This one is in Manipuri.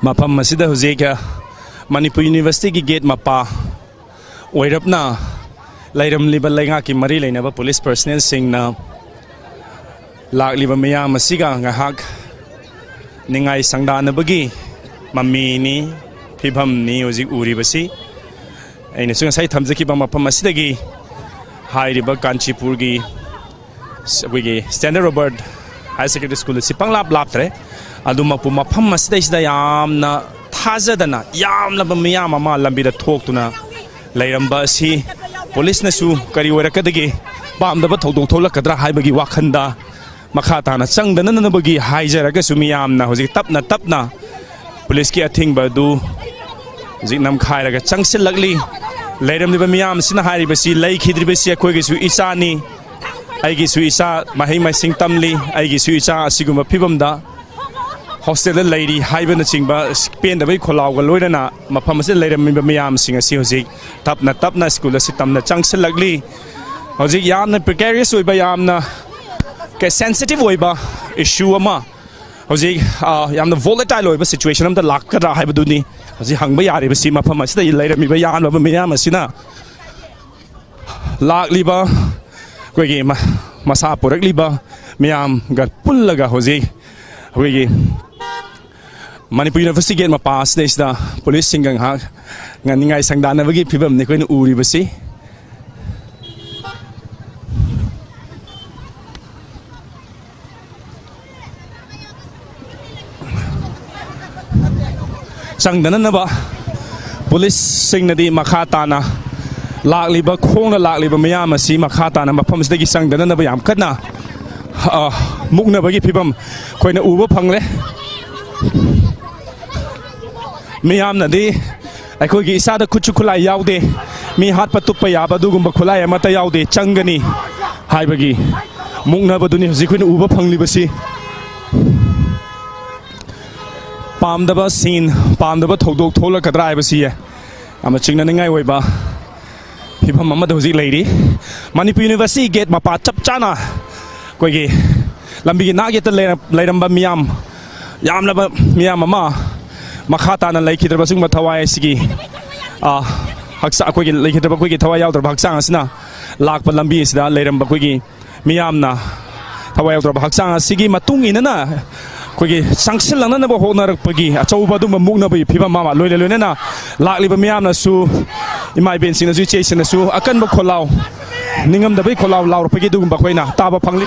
Mapam masida huzika Manipur University ki gate mapa oirapna lairam liba lainga ki mari lainaba police personnel singna lakliba maya masiga ngahak ningai sangdanabagi mami ni phibam ni hojik uribasi aina sunga sai thamjaki ba mapam masidagi hairiba Kanchipur gi wigi Standard Robert High Secondary School si panglap laptre aduma pu mapam masida isda yamna thajadana yamna ba miyam ama lambi da thoktuna lairamba si police na su kari oirakadagi pamdaba thodok tholakadra haibagi wakhanda makha tana changdana nanabagi haijaraga su miyamna hojik tapna police ki athing ba du hojik nam khairaga changsilakli lairam liba miyam sina hairibasi lai khidribasi akhoi su isani aigi su isa mahai masing tamli aigi su isa asiguma phibamda hostel lady haibana chingba pen da bai kholaw ga loirana mafam se lairam mi miyam sing asi hojik tapna school si tamna changsilakli hojik yamna precarious oiba yamna ke sensitive oiba issue ama hojik yamna volatile oiba situation am da lakra haibaduni hojik hangba yari basi mafam se lairam mi yamna miyam asina lakliba koigi masa purakliba miyam ga pullaga hojik koigi Manipur University gate mapas da police singgang ha nganingai sangdana bagi phibam ne koina uri basi sangdana na ba police singnadi makhatana lakliba khongna lakliba miyam asi makhatana mafam sidagi sangdana na ba yam kana mukna bagi phibam koina uba phangle miyam nadi akhoi gi isada kuchu khulai yaude mi hat patupa yaba dugumba khulai amata yaude changani haibagi mukna baduni hojikhoina uba phanglibasi pamdaba scene pamdaba thodok tholakadra haibasi ama chingna ningai oiba phibam amada hojik leiri Manipur University gate mapa chap chana koigi lambi gi nage ta leiramba miyam yamlaba miyam ama makhatana laikhidraba singma thawai sigi haksa akoigi laikhidraba koigi thawai yaodraba haksang asina lakpa lambi sida leiramba koigi miyamna thawai yaodraba haksang asigi matung inana koigi sangsilangna na ba honarakpagi achauba dum mukna bi phibam mama loilena na lakliba miyamna su imai ben sina su chesina su akan ba kholaw ningam da bai kholaw lawrpagi dum ba khoina taba phangli